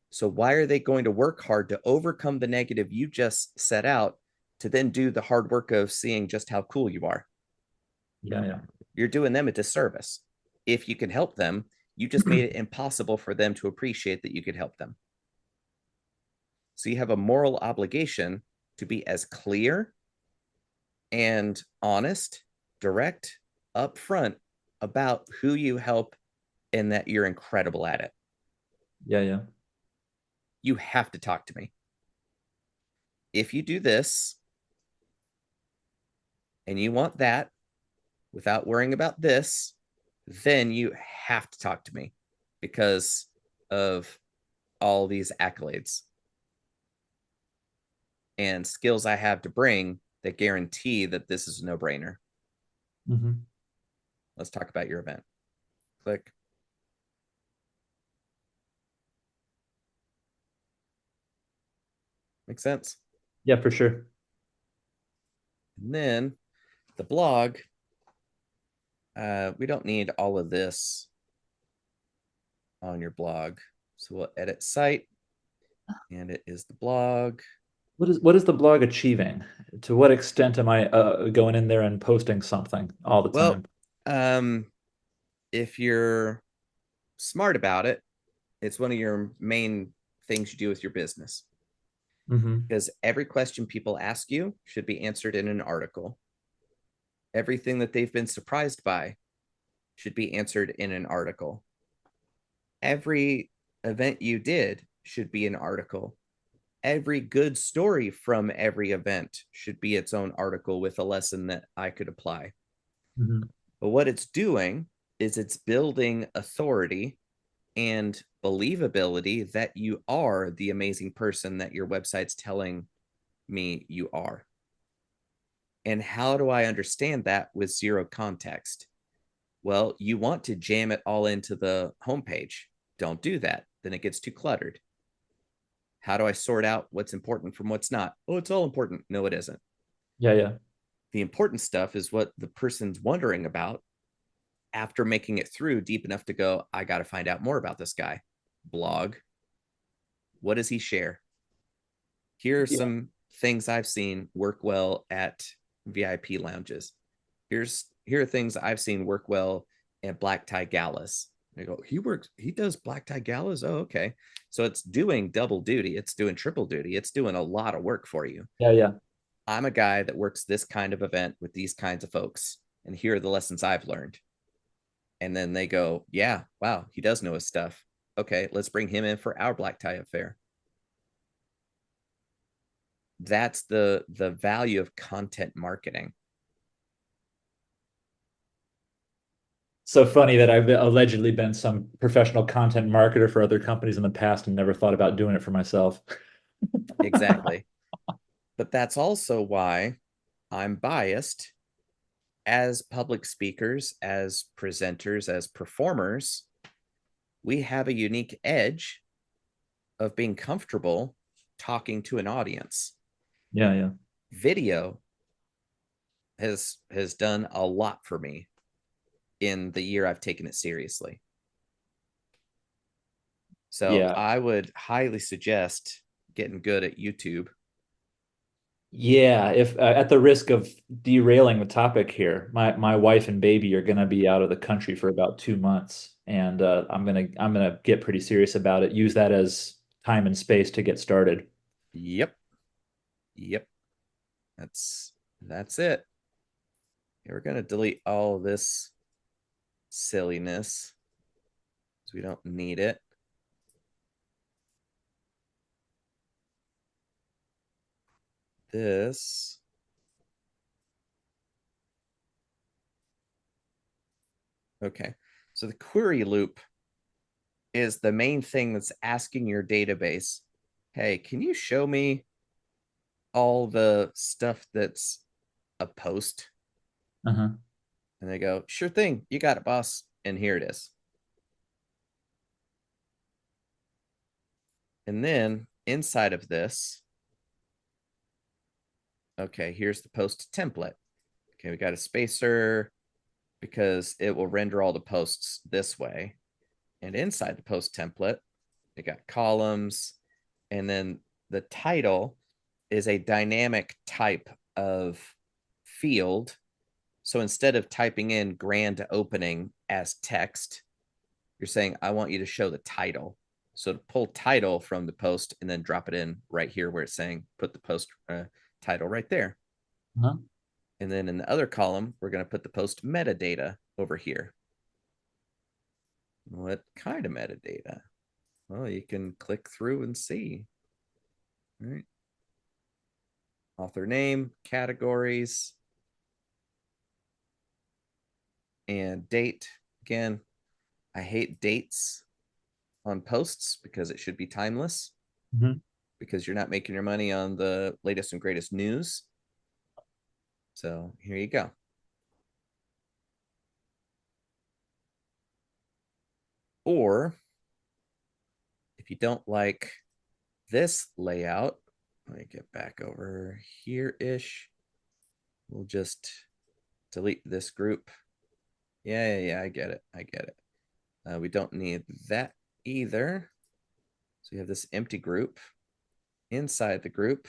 So why are they going to work hard to overcome the negative you just set out to then do the hard work of seeing just how cool you are? Yeah. You're doing them a disservice. If you can help them, you just made it impossible for them to appreciate that you could help them. So you have a moral obligation to be as clear and honest, direct, upfront about who you help and that you're incredible at it. Yeah. You have to talk to me. If you do this and you want that without worrying about this, then you have to talk to me because of all these accolades and skills I have to bring that guarantee that this is a no-brainer. Mm-hmm. Let's talk about your event. Click. Makes sense? Yeah, for sure. And then the blog, we don't need all of this on your blog. So we'll edit site, and it is the blog. What is the blog achieving? To what extent am I going in there and posting something all the time? Well, if you're smart about it, it's one of your main things you do with your business. Mm-hmm. Because every question people ask you should be answered in an article. Everything that they've been surprised by should be answered in an article. Every event you did should be an article. Every good story from every event should be its own article with a lesson that I could apply. Mm-hmm. But what it's doing is it's building authority and believability that you are the amazing person that your website's telling me you are. And how do I understand that with zero context? Well, you want to jam it all into the homepage. Don't do that. Then it gets too cluttered. How do I sort out what's important from what's not? Oh, it's all important. No, it isn't. Yeah, yeah. The important stuff is what the person's wondering about after making it through deep enough to go, I got to find out more about this guy. Blog. What does he share? Here are Yeah. some things I've seen work well at VIP lounges. Here are things I've seen work well at black tie galas. They go, he does black tie galas. Oh, okay. So it's doing double duty, it's doing triple duty, it's doing a lot of work for you. Yeah, yeah. I'm a guy that works this kind of event with these kinds of folks, and here are the lessons I've learned. And then they go, yeah, wow, he does know his stuff. Okay, let's bring him in for our black tie affair. That's the value of content marketing. So funny that I've allegedly been some professional content marketer for other companies in the past and never thought about doing it for myself. Exactly. But that's also why I'm biased as public speakers, as presenters, as performers. We have a unique edge of being comfortable talking to an audience. Yeah, yeah. Video has done a lot for me in the year I've taken it seriously. So Yeah. I would highly suggest getting good at YouTube. Yeah, if at the risk of derailing the topic here, my wife and baby are going to be out of the country for about 2 months, and I'm gonna get pretty serious about it. Use that as time and space to get started. Yep. Yep. That's it. Okay, we're gonna delete all of this silliness because we don't need it. This. Okay. So the query loop is the main thing that's asking your database, hey, can you show me all the stuff that's a post? Uh-huh. And they go, sure thing, you got it, boss. And here it is. And then inside of this, okay, here's the post template. Okay, we got a spacer because it will render all the posts this way. And inside the post template, we got columns. And then the title is a dynamic type of field. So instead of typing in grand opening as text, you're saying, I want you to show the title. So to pull title from the post and then drop it in right here where it's saying, put the post title right there. Uh-huh. And then in the other column, we're going to put the post metadata over here. What kind of metadata? Well, you can click through and see. All right. Author name, categories, and date. Again, I hate dates on posts because it should be timeless, Mhm. because you're not making your money on the latest and greatest news. So here you go. Or if you don't like this layout, let me get back over here-ish. We'll just delete this group. Yeah, I get it. I get it. We don't need that either. So we have this empty group. Inside the group,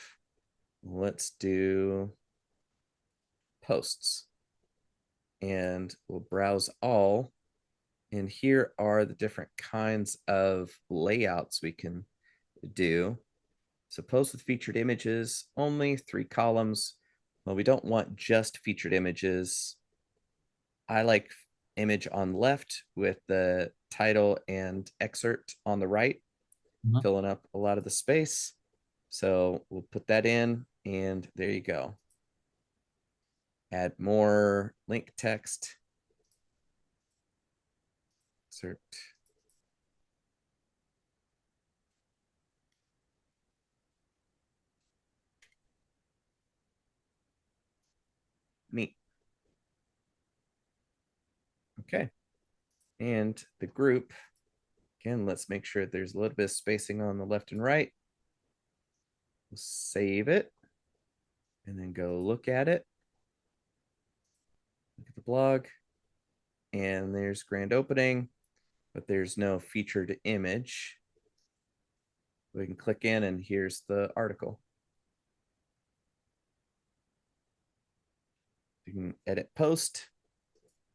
let's do posts. And we'll browse all. And here are the different kinds of layouts we can do. So post with featured images, only 3 columns. Well, we don't want just featured images. I like image on left with the title and excerpt on the right, filling up a lot of the space. So we'll put that in, and there you go. Add more link text. Insert. Neat. Okay. And the group, again, let's make sure there's a little bit of spacing on the left and right. save it and then go look at it. Look at the blog. And there's grand opening, but there's no featured image. We can click in and here's the article. You can edit post,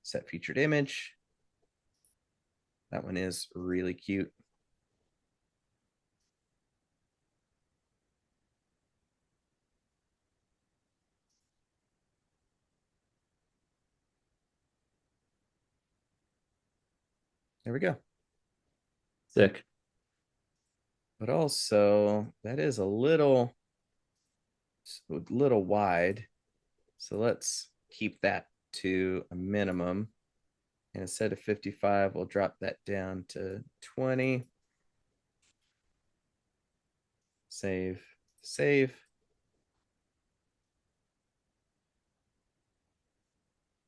set featured image. That one is really cute. There we go. Sick. But also that is a little wide. So let's keep that to a minimum. And instead of 55, we'll drop that down to 20. Save, save.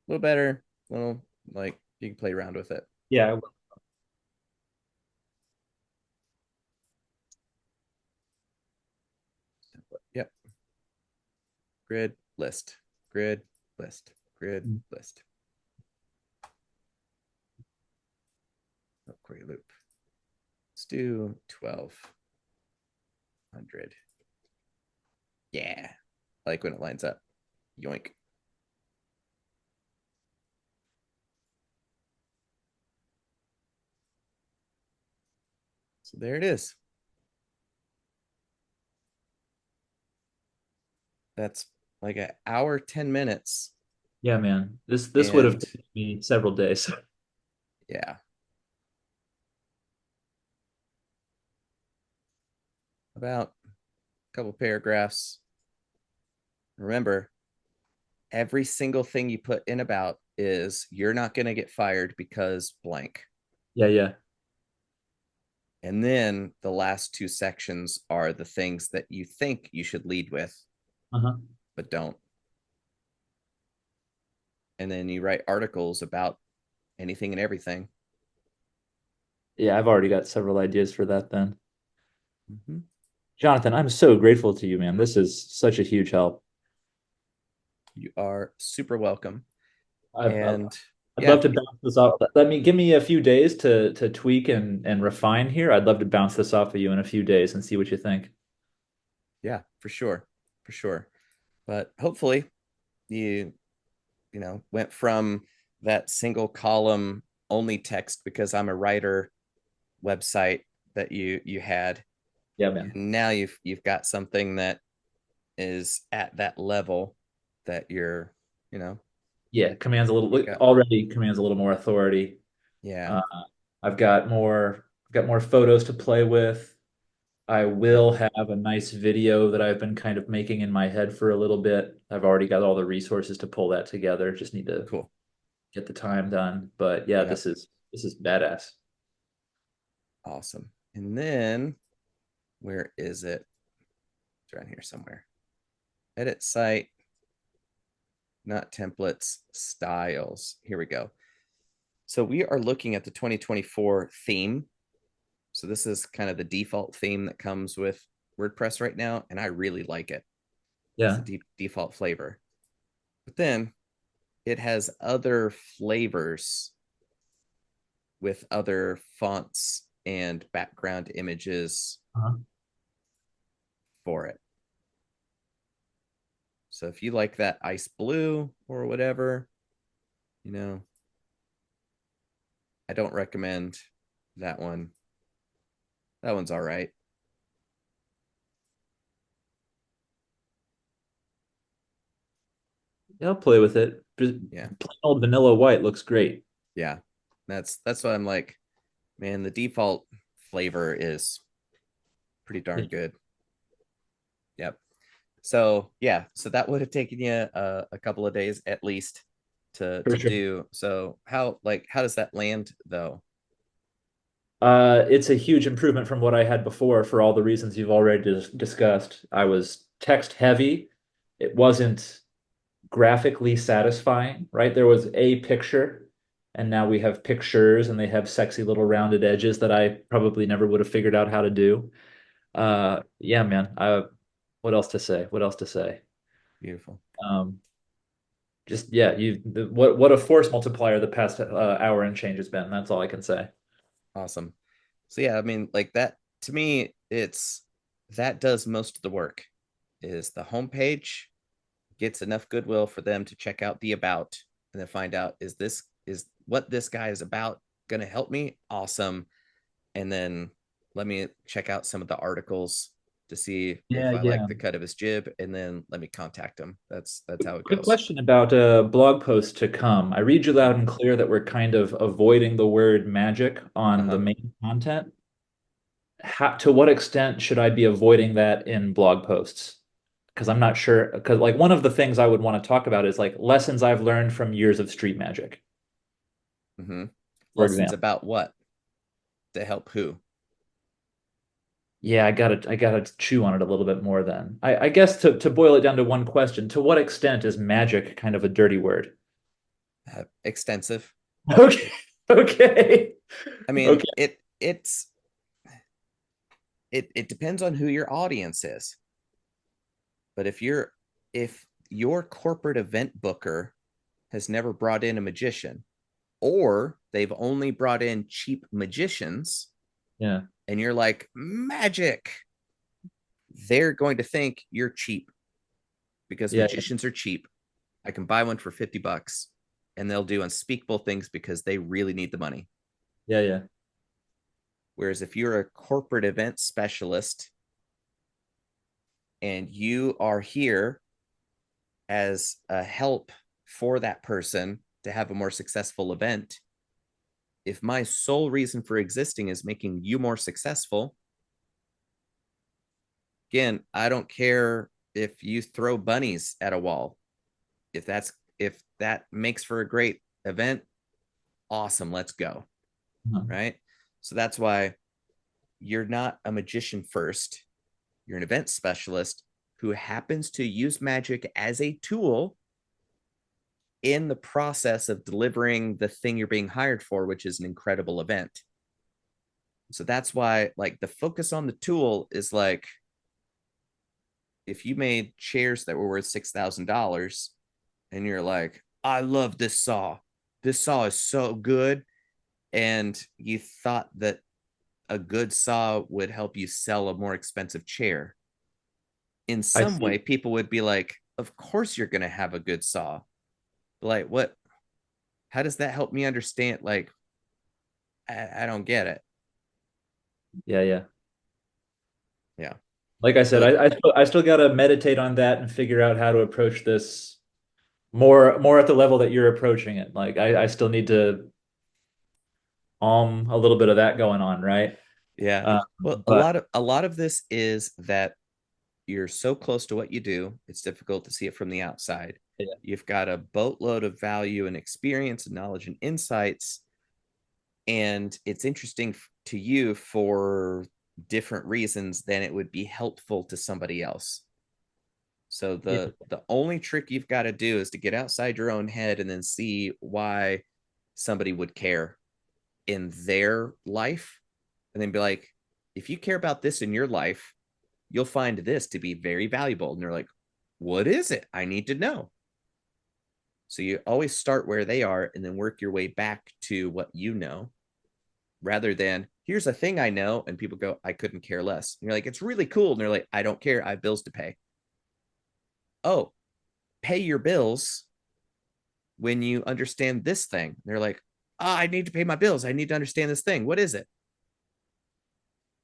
A little better, a little like you can play around with it. Yeah. Yep. Grid, list, grid, list, grid, list. Oh, query loop. Let's do 1200. Yeah. I like when it lines up. Yoink. So there it is. That's like an hour, 10 minutes. Yeah, man. This would have taken me several days. Yeah. About a couple paragraphs. Remember, every single thing you put in about is you're not going to get fired because blank. Yeah, yeah. And then the last two sections are the things that you think you should lead with, but don't. And then you write articles about anything and everything. Yeah, I've already got several ideas for that then. Jonathan, I'm so grateful to you, man. This is such a huge help. You are super welcome. I'd love to bounce this off. Give me a few days to tweak and refine here. I'd love to bounce this off of you in a few days and see what you think. Yeah, for sure. For sure. But hopefully you went from that single column only text because I'm a writer website that you had. Yeah, man. And now you've got something that is at that level that you're, yeah, commands a little already commands a little more authority. Yeah. I've got more photos to play with. I will have a nice video that I've been kind of making in my head for a little bit. I've already got all the resources to pull that together. Just need to get the time done. But yeah, this is badass. Awesome. And then where is it? It's around here somewhere. Edit site, not templates, styles. Here we go. So we are looking at the 2024 theme. So this is kind of the default theme that comes with WordPress right now, and I really like it. Yeah. It's a default flavor. But then it has other flavors with other fonts and background images for it. So if you like that ice blue or whatever, I don't recommend that one. That one's all right. Yeah, I'll play with it. Yeah. Plain old vanilla white looks great. Yeah. That's what I'm like, man, the default flavor is pretty darn good. Yep. So yeah, so that would have taken you a couple of days at least to do. So how does that land though? It's a huge improvement from what I had before for all the reasons you've already discussed. I was text heavy. It wasn't graphically satisfying, right? There was a picture, and now we have pictures, and they have sexy little rounded edges that I probably never would have figured out how to do. Yeah, man. What else to say? What else to say? Beautiful. Um, just yeah, what a force multiplier the past hour and change has been. That's all I can say. Awesome. So yeah, I mean, like that to me, it's that does most of the work. Is the homepage gets enough goodwill for them to check out the about and then find out is what this guy is about going to help me? Awesome. And then let me check out some of the articles to see if Yeah, I like yeah. the cut of his jib, and then let me contact him. That's how it Quick goes. question about blog posts to come. I read you loud and clear that we're kind of avoiding the word magic on the Uh-huh. main content. To what extent should I be avoiding that in blog posts? Because I'm not sure. Because like one of the things I would want to talk about is like lessons I've learned from years of street magic, Mm-hmm. for Lessons example. about what to help who. Yeah, I gotta chew on it a little bit more then. I guess to boil it down to one question, to what extent is magic kind of a dirty word? Extensive. Okay. Okay. I mean, Okay. it depends on who your audience is. But if your corporate event booker has never brought in a magician, or they've only brought in cheap magicians, Yeah. and you're like, magic, they're going to think you're cheap because Yeah. magicians are cheap. I can buy one for $50 and they'll do unspeakable things because they really need the money. Yeah. Yeah. Whereas if you're a corporate event specialist and you are here as a help for that person to have a more successful event, if my sole reason for existing is making you more successful, again, I don't care if you throw bunnies at a wall. If that makes for a great event, awesome, let's go. Mhm. Right? So that's why you're not a magician first. You're an event specialist who happens to use magic as a tool in the process of delivering the thing you're being hired for, which is an incredible event. So that's why, like, the focus on the tool is like, if you made chairs that were worth $6,000 and you're like, I love this saw is so good, and you thought that a good saw would help you sell a more expensive chair, in I some way see. people would be like, of course you're going to have a good saw. Like, what, how does that help me understand? Like, I don't get it. Yeah. Yeah. Yeah. Like I said, So I still gotta meditate on that and figure out how to approach this more at the level that you're approaching it. Like I still need to a little bit of that going on, right? yeah, Uh, well, but a lot of this is that you're so close to what you do, it's difficult to see it from the outside. yeah, You've got a boatload of value and experience and knowledge and insights, and it's interesting to you for different reasons than it would be helpful to somebody else. So yeah, the only trick you've got to do is to get outside your own head and then see why somebody would care in their life, and then be like, if you care about this in your life, you'll find this to be very valuable. And they're like, what is it? I need to know. So you always start where they are and then work your way back to what you know, rather than here's a thing I know. And people go, I couldn't care less. And you're like, it's really cool. And they're like, I don't care. I have bills to pay. Oh, pay your bills when you understand this thing. And they're like, I need to pay my bills. I need to understand this thing. What is it?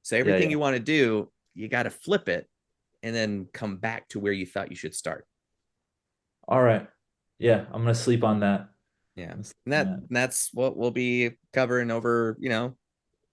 So yeah, everything yeah. you want to do, you got to flip it and then come back to where you thought you should start. All right. Yeah, I'm gonna sleep on that. Yeah. I'm gonna sleep And on that. that's what we'll be covering over,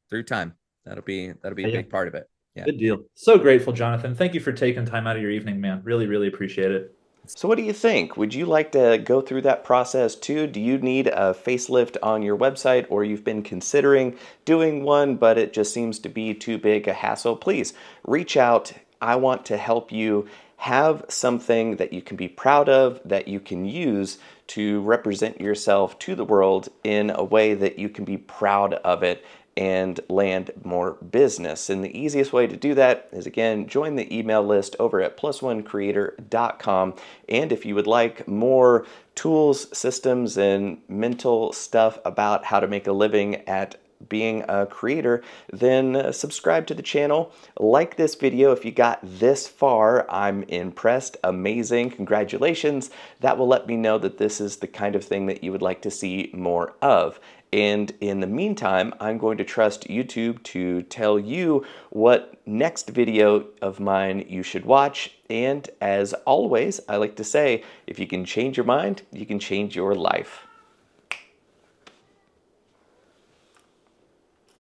through time. That'll be a Yeah, big part of it. Yeah. good deal. So grateful, Jonathan. Thank you for taking time out of your evening, man. Really, really appreciate it. So, what do you think? Would you like to go through that process too? Do you need a facelift on your website, or you've been considering doing one, but it just seems to be too big a hassle? Please reach out. I want to help you have something that you can be proud of, that you can use to represent yourself to the world in a way that you can be proud of it and land more business. And the easiest way to do that is, again, join the email list over at plusoncreator.com. And if you would like more tools, systems, and mental stuff about how to make a living at being a creator, then subscribe to the channel. Like this video if you got this far. I'm impressed. Amazing. Congratulations. That will let me know that this is the kind of thing that you would like to see more of. And in the meantime, I'm going to trust YouTube to tell you what next video of mine you should watch. And as always, I like to say, if you can change your mind, you can change your life.